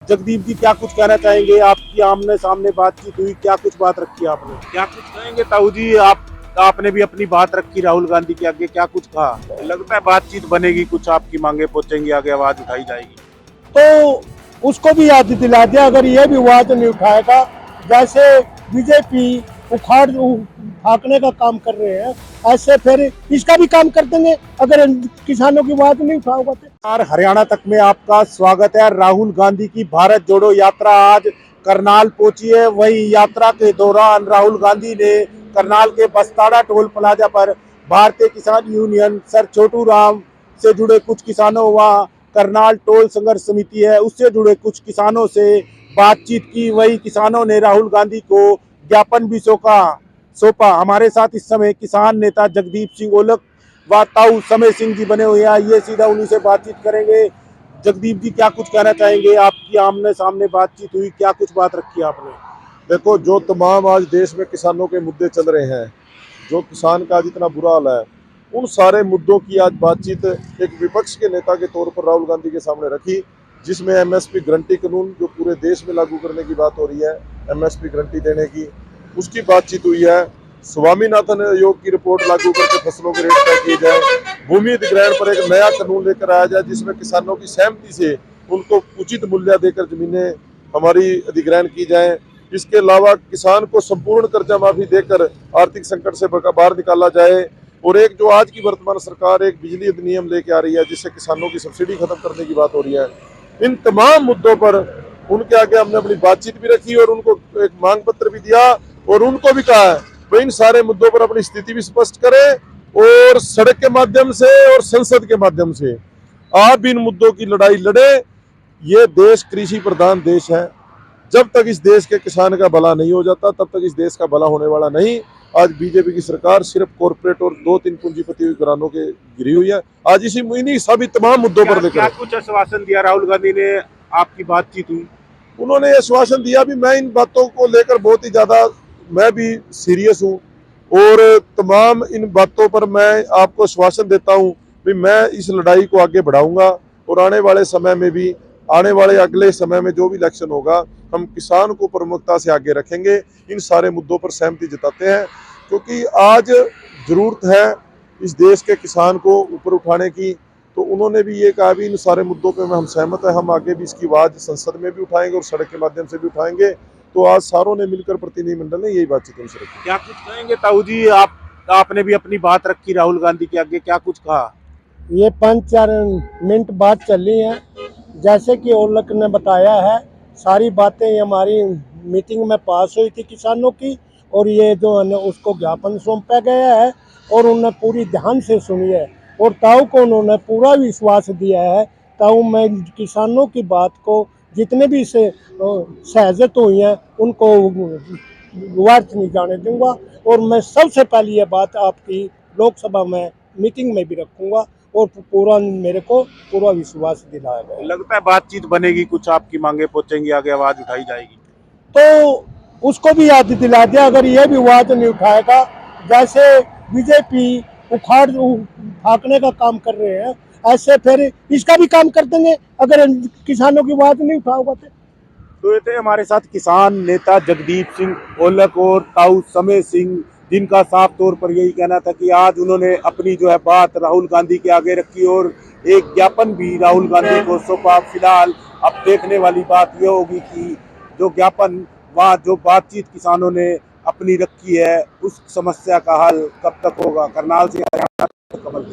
जगदीप जी क्या कुछ कहना चाहेंगे? आपकी आमने सामने बातचीत हुई, क्या कुछ बात रखी आपने? क्या कुछ कहेंगे ताऊ जी? आपने भी अपनी बात रखी राहुल गांधी के आगे, क्या कुछ कहा? लगता है बातचीत बनेगी, कुछ आपकी मांगे पहुंचेंगी, आगे आवाज उठाई जाएगी। तो उसको भी याद दिला दिया, अगर ये भी आवाज नहीं उठाएगा, जैसे बीजेपी उखाड़ने का काम कर रहे हैं, ऐसे फिर इसका भी काम कर देंगे अगर किसानों की आवाज नहीं उठाओगा तो। हरियाणा तक में आपका स्वागत है। राहुल गांधी की भारत जोड़ो यात्रा आज करनाल पहुंची है। वही यात्रा के दौरान राहुल गांधी ने करनाल के बस्ताड़ा टोल प्लाजा पर भारतीय किसान यूनियन सर छोटू राम से जुड़े कुछ किसानों व करनाल टोल संघर्ष समिति है उससे जुड़े कुछ किसानों से बातचीत की। वही किसानों ने राहुल गांधी को ज्ञापन भी सौंपा। हमारे साथ इस समय किसान नेता जगदीप सिंह ओलक व ताऊ समय सिंह जी बने हुए हैं। ये सीधा उन्हीं से बातचीत करेंगे। जगदीप जी क्या कुछ कहना चाहेंगे? आपकी आमने सामने बातचीत हुई, क्या कुछ बात रखी आपने? देखो, जो तमाम आज देश में किसानों के मुद्दे चल रहे हैं, जो किसान का आज इतना बुरा हाल है, उन सारे मुद्दों की आज बातचीत एक विपक्ष के नेता के तौर पर राहुल गांधी के सामने रखी, जिसमें एमएसपी गारंटी कानून जो पूरे देश में लागू करने की बात हो रही है, एमएसपी गारंटी देने की, उसकी बातचीत हुई है। स्वामीनाथन आयोग की रिपोर्ट लागू करके फसलों के रेट तय किए जाए, भूमि अधिग्रहण पर एक नया कानून लेकर आया जाए जिसमें किसानों की सहमति से उनको उचित मूल्य देकर जमीनें हमारी अधिग्रहण की जाए। इसके अलावा किसान को संपूर्ण कर्जा माफी देकर आर्थिक संकट से बाहर निकाला जाए। और एक जो आज की वर्तमान सरकार एक बिजली अधिनियम लेके आ रही है जिससे किसानों की सब्सिडी खत्म करने की बात हो रही है। इन तमाम मुद्दों पर उनके आगे हमने अपनी बातचीत भी रखी और उनको एक मांग पत्र भी दिया और उनको भी कहा है वो इन सारे मुद्दों पर अपनी स्थिति भी स्पष्ट करें और सड़क के माध्यम से और संसद के माध्यम से आप इन मुद्दों की लड़ाई लड़े। ये देश कृषि प्रधान देश है। जब तक इस देश के किसान का भला नहीं हो जाता तब तक इस देश का भला होने वाला नहीं। आज बीजेपी की सरकार सिर्फ कॉर्पोरेट और 2-3 पूंजीपति घरानों के गिरी हुई है। आज इन्हीं सभी तमाम मुद्दों पर लेकर क्या कुछ आश्वासन दिया राहुल गांधी ने? आपकी बातचीत हुई, उन्होंने आश्वासन दिया भी। मैं इन बातों को लेकर बहुत ही ज्यादा मैं भी सीरियस हूँ और तमाम इन बातों पर मैं आपको आश्वासन देता हूँ भी मैं इस लड़ाई को आगे बढ़ाऊंगा और आने वाले समय में भी आने वाले अगले समय में जो भी इलेक्शन होगा हम किसान को प्रमुखता से आगे रखेंगे। इन सारे मुद्दों पर सहमति जताते हैं क्योंकि आज जरूरत है इस देश के किसान को ऊपर उठाने की। तो उन्होंने भी ये कहा भी इन सारे मुद्दों पे हम सहमत है, हम आगे भी इसकी आवाज़ संसद में भी उठाएंगे और सड़क के माध्यम से भी उठाएंगे। तो आज सारों ने मिलकर प्रतिनिधिमंडल ने यही बातचीत उनसे रखी। क्या कुछ कहेंगे ताऊ जी? आपने भी अपनी बात रखी राहुल गांधी के आगे, क्या कुछ कहा? ये 5-4 मिनट बात चली है, जैसे कि ओलक ने बताया है, सारी बातें हमारी मीटिंग में पास हुई थी किसानों की और ये जो है उसको ज्ञापन सौंपा गया है और उन्होंने पूरी ध्यान से सुनी है और ताऊ को उन्होंने पूरा विश्वास दिया है। ताऊ मैं किसानों की बात को जितने भी से सहजत हुई हैं उनको व्यर्थ नहीं जाने दूंगा और मैं सबसे पहले ये बात आपकी लोकसभा में मीटिंग में भी रखूंगा और पूरा मेरे को पूरा विश्वास दिलाया गया। लगता है बातचीत बनेगी, कुछ आपकी मांगे पहुंचेंगी, आगे आवाज उठाई जाएगी। तो उसको भी याद दिला दिया, अगर ये भी आवाज नहीं उठाएगा, जैसे बीजेपी उखाड़ने का काम कर रहे हैं, ऐसे फिर इसका भी काम कर देंगे अगर किसानों की आवाज नहीं उठाओगा तो ये थे हमारे साथ किसान नेता जगदीप सिंह ओलक और ताऊ समय सिंह, जिनका साफ तौर पर यही कहना था कि आज उन्होंने अपनी जो है बात राहुल गांधी के आगे रखी और एक ज्ञापन भी राहुल गांधी को सौंपा। फिलहाल अब देखने वाली बात यह होगी कि जो ज्ञापन व जो बातचीत किसानों ने अपनी रखी है उस समस्या का हल कब तक होगा। करनाल से कमल।